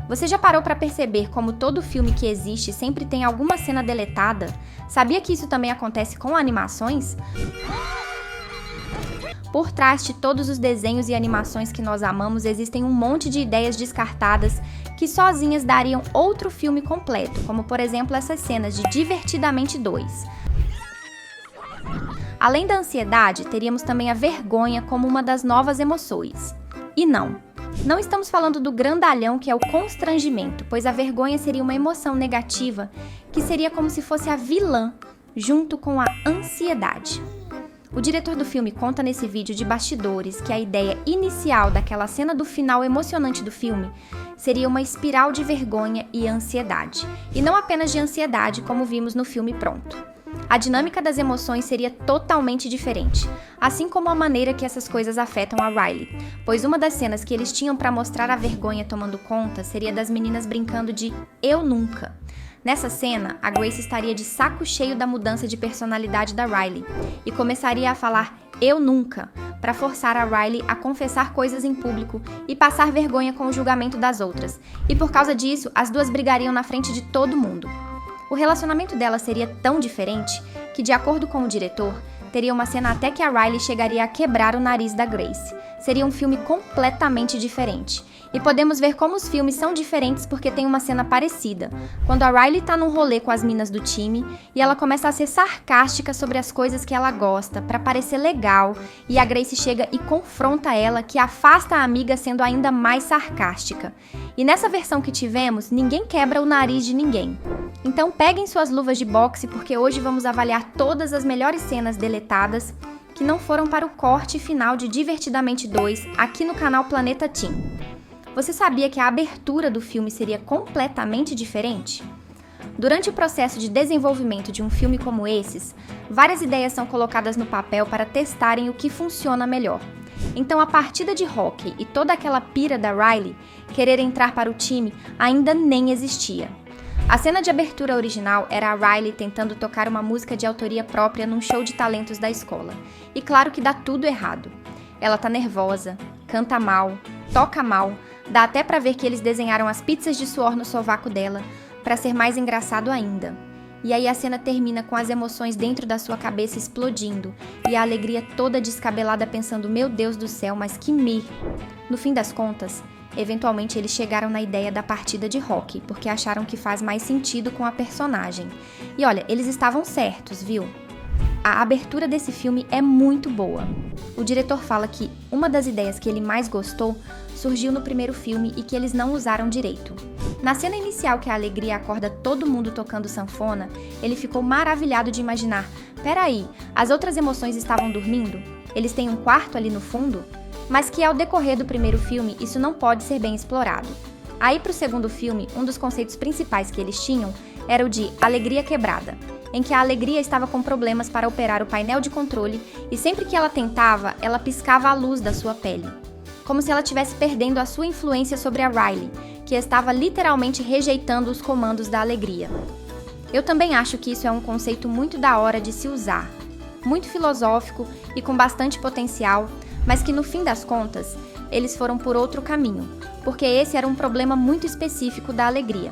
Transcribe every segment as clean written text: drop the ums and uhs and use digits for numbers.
Você já parou para perceber como todo filme que existe sempre tem alguma cena deletada? Sabia que isso também acontece com animações? Por trás de todos os desenhos e animações que nós amamos, existem um monte de ideias descartadas que sozinhas dariam outro filme completo, como por exemplo essas cenas de Divertidamente 2. Além da ansiedade, teríamos também a vergonha como uma das novas emoções. E não estamos falando do grandalhão que é o constrangimento, pois a vergonha seria uma emoção negativa que seria como se fosse a vilã, junto com a ansiedade. O diretor do filme conta nesse vídeo de bastidores que a ideia inicial daquela cena do final emocionante do filme seria uma espiral de vergonha e ansiedade, e não apenas de ansiedade como vimos no filme pronto. A dinâmica das emoções seria totalmente diferente, assim como a maneira que essas coisas afetam a Riley, pois uma das cenas que eles tinham para mostrar a vergonha tomando conta seria das meninas brincando de "eu nunca". Nessa cena, a Grace estaria de saco cheio da mudança de personalidade da Riley e começaria a falar "eu nunca", para forçar a Riley a confessar coisas em público e passar vergonha com o julgamento das outras, e por causa disso, as duas brigariam na frente de todo mundo. O relacionamento dela seria tão diferente que, de acordo com o diretor, teria uma cena até que a Riley chegaria a quebrar o nariz da Grace. Seria um filme completamente diferente. E podemos ver como os filmes são diferentes porque tem uma cena parecida, quando a Riley tá num rolê com as minas do time e ela começa a ser sarcástica sobre as coisas que ela gosta, pra parecer legal, e a Grace chega e confronta ela, que afasta a amiga sendo ainda mais sarcástica. E nessa versão que tivemos, ninguém quebra o nariz de ninguém. Então peguem suas luvas de boxe porque hoje vamos avaliar todas as melhores cenas deletadas que não foram para o corte final de Divertidamente 2 aqui no canal Planeta Teen. Você sabia que a abertura do filme seria completamente diferente? Durante o processo de desenvolvimento de um filme como esses, várias ideias são colocadas no papel para testarem o que funciona melhor. Então a partida de hóquei e toda aquela pira da Riley querer entrar para o time ainda nem existia. A cena de abertura original era a Riley tentando tocar uma música de autoria própria num show de talentos da escola. E claro que dá tudo errado. Ela tá nervosa, canta mal, toca mal, dá até pra ver que eles desenharam as pizzas de suor no sovaco dela, pra ser mais engraçado ainda. E aí a cena termina com as emoções dentro da sua cabeça explodindo, e a alegria toda descabelada pensando, meu Deus do céu, mas que me... No fim das contas, eventualmente eles chegaram na ideia da partida de hóquei, porque acharam que faz mais sentido com a personagem. E olha, eles estavam certos, viu? A abertura desse filme é muito boa. O diretor fala que uma das ideias que ele mais gostou surgiu no primeiro filme e que eles não usaram direito. Na cena inicial que a alegria acorda todo mundo tocando sanfona, ele ficou maravilhado de imaginar, peraí, as outras emoções estavam dormindo? Eles têm um quarto ali no fundo? Mas que ao decorrer do primeiro filme isso não pode ser bem explorado. Aí pro segundo filme, um dos conceitos principais que eles tinham era o de alegria quebrada, em que a alegria estava com problemas para operar o painel de controle e sempre que ela tentava, ela piscava a luz da sua pele. Como se ela estivesse perdendo a sua influência sobre a Riley, que estava literalmente rejeitando os comandos da alegria. Eu também acho que isso é um conceito muito da hora de se usar, muito filosófico e com bastante potencial, mas que no fim das contas, eles foram por outro caminho, porque esse era um problema muito específico da alegria.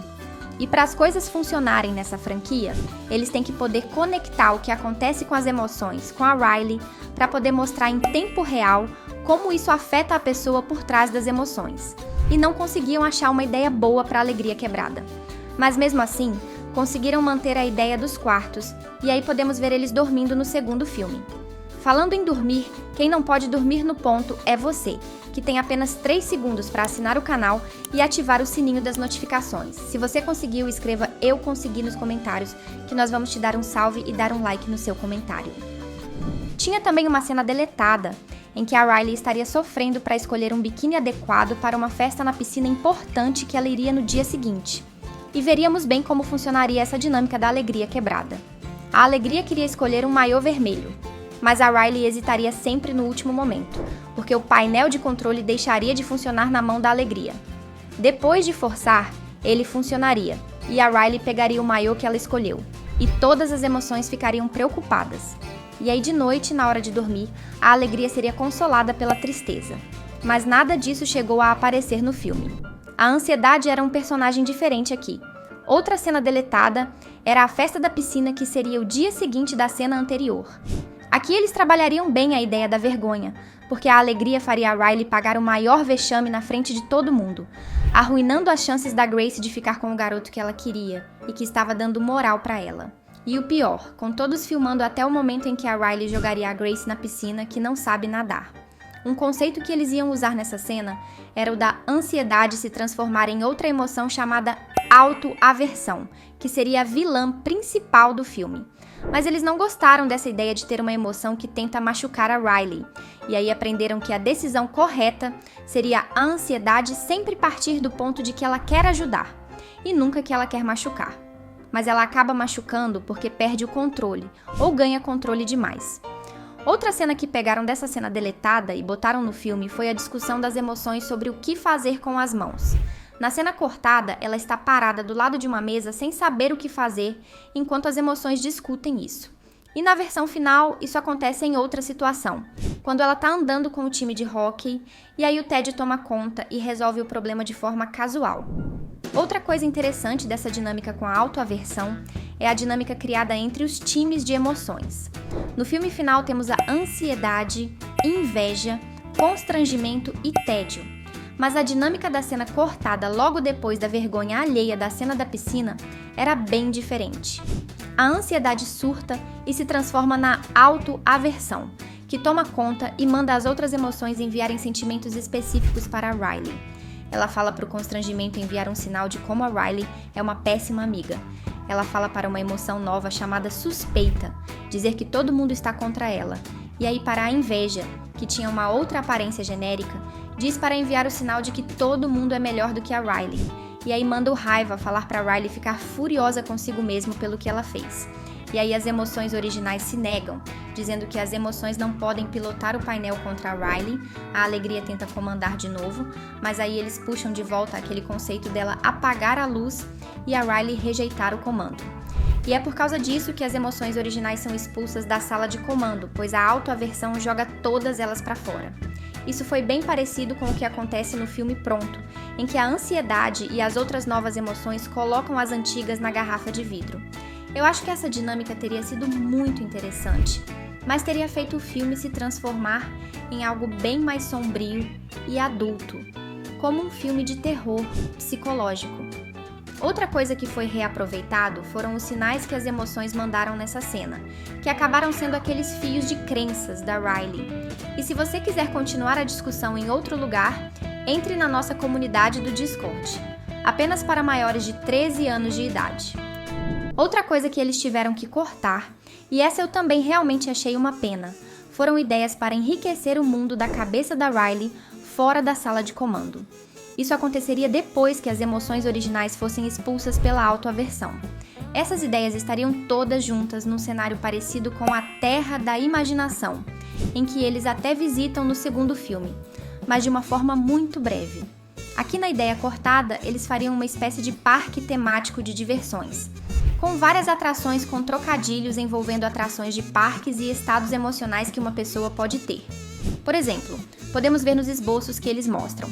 E para as coisas funcionarem nessa franquia, eles têm que poder conectar o que acontece com as emoções com a Riley para poder mostrar em tempo real como isso afeta a pessoa por trás das emoções. E não conseguiam achar uma ideia boa para a alegria quebrada. Mas mesmo assim, conseguiram manter a ideia dos quartos, e aí podemos ver eles dormindo no segundo filme. Falando em dormir, quem não pode dormir no ponto é você, que tem apenas 3 segundos para assinar o canal e ativar o sininho das notificações. Se você conseguiu, escreva "eu consegui" nos comentários, que nós vamos te dar um salve e dar um like no seu comentário. Tinha também uma cena deletada, em que a Riley estaria sofrendo para escolher um biquíni adequado para uma festa na piscina importante que ela iria no dia seguinte. E veríamos bem como funcionaria essa dinâmica da alegria quebrada. A alegria queria escolher um maiô vermelho, mas a Riley hesitaria sempre no último momento, porque o painel de controle deixaria de funcionar na mão da alegria. Depois de forçar, ele funcionaria, e a Riley pegaria o maiô que ela escolheu, e todas as emoções ficariam preocupadas. E aí de noite, na hora de dormir, a alegria seria consolada pela tristeza. Mas nada disso chegou a aparecer no filme. A ansiedade era um personagem diferente aqui. Outra cena deletada era a festa da piscina, que seria o dia seguinte da cena anterior. Aqui eles trabalhariam bem a ideia da vergonha, porque a alegria faria a Riley pagar o maior vexame na frente de todo mundo, arruinando as chances da Grace de ficar com o garoto que ela queria e que estava dando moral pra ela. E o pior, com todos filmando até o momento em que a Riley jogaria a Grace na piscina, que não sabe nadar. Um conceito que eles iam usar nessa cena era o da ansiedade se transformar em outra emoção chamada autoaversão, que seria a vilã principal do filme. Mas eles não gostaram dessa ideia de ter uma emoção que tenta machucar a Riley, e aí aprenderam que a decisão correta seria a ansiedade sempre partir do ponto de que ela quer ajudar, e nunca que ela quer machucar. Mas ela acaba machucando porque perde o controle, ou ganha controle demais. Outra cena que pegaram dessa cena deletada e botaram no filme foi a discussão das emoções sobre o que fazer com as mãos. Na cena cortada, ela está parada do lado de uma mesa sem saber o que fazer, enquanto as emoções discutem isso. E na versão final, isso acontece em outra situação, quando ela está andando com o time de hóquei, e aí o Ted toma conta e resolve o problema de forma casual. Outra coisa interessante dessa dinâmica com a autoaversão é a dinâmica criada entre os times de emoções. No filme final temos a ansiedade, inveja, constrangimento e tédio. Mas a dinâmica da cena cortada logo depois da vergonha alheia da cena da piscina era bem diferente. A ansiedade surta e se transforma na autoaversão, que toma conta e manda as outras emoções enviarem sentimentos específicos para a Riley. Ela fala para o constrangimento enviar um sinal de como a Riley é uma péssima amiga. Ela fala para uma emoção nova chamada suspeita, dizer que todo mundo está contra ela. E aí para a inveja, que tinha uma outra aparência genérica, diz para enviar o sinal de que todo mundo é melhor do que a Riley. E aí manda o raiva falar para Riley ficar furiosa consigo mesmo pelo que ela fez. E aí as emoções originais se negam, dizendo que as emoções não podem pilotar o painel contra a Riley, a alegria tenta comandar de novo, mas aí eles puxam de volta aquele conceito dela apagar a luz e a Riley rejeitar o comando. E é por causa disso que as emoções originais são expulsas da sala de comando, pois a autoaversão joga todas elas para fora. Isso foi bem parecido com o que acontece no filme Pronto, em que a ansiedade e as outras novas emoções colocam as antigas na garrafa de vidro. Eu acho que essa dinâmica teria sido muito interessante, mas teria feito o filme se transformar em algo bem mais sombrio e adulto, como um filme de terror psicológico. Outra coisa que foi reaproveitado foram os sinais que as emoções mandaram nessa cena, que acabaram sendo aqueles fios de crenças da Riley. E se você quiser continuar a discussão em outro lugar, entre na nossa comunidade do Discord, apenas para maiores de 13 anos de idade. Outra coisa que eles tiveram que cortar, e essa eu também realmente achei uma pena, foram ideias para enriquecer o mundo da cabeça da Riley fora da sala de comando. Isso aconteceria depois que as emoções originais fossem expulsas pela autoaversão. Essas ideias estariam todas juntas num cenário parecido com a Terra da Imaginação, em que eles até visitam no segundo filme, mas de uma forma muito breve. Aqui na ideia cortada, eles fariam uma espécie de parque temático de diversões, com várias atrações com trocadilhos envolvendo atrações de parques e estados emocionais que uma pessoa pode ter. Por exemplo, podemos ver nos esboços que eles mostram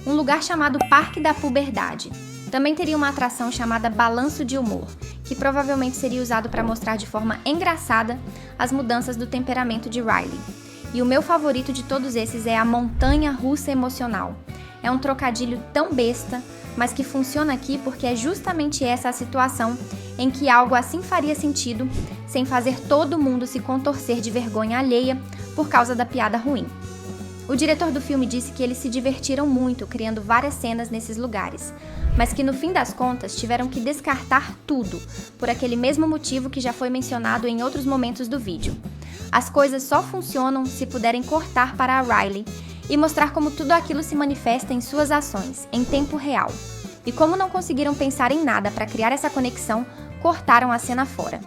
um lugar chamado Parque da Puberdade. Também teria uma atração chamada Balanço de Humor, que provavelmente seria usado para mostrar de forma engraçada as mudanças do temperamento de Riley. E o meu favorito de todos esses é a Montanha Russa Emocional. É um trocadilho tão besta, mas que funciona aqui porque é justamente essa a situação em que algo assim faria sentido, sem fazer todo mundo se contorcer de vergonha alheia por causa da piada ruim. O diretor do filme disse que eles se divertiram muito criando várias cenas nesses lugares, mas que no fim das contas tiveram que descartar tudo, por aquele mesmo motivo que já foi mencionado em outros momentos do vídeo. As coisas só funcionam se puderem cortar para a Riley e mostrar como tudo aquilo se manifesta em suas ações, em tempo real. E como não conseguiram pensar em nada para criar essa conexão, cortaram a cena fora.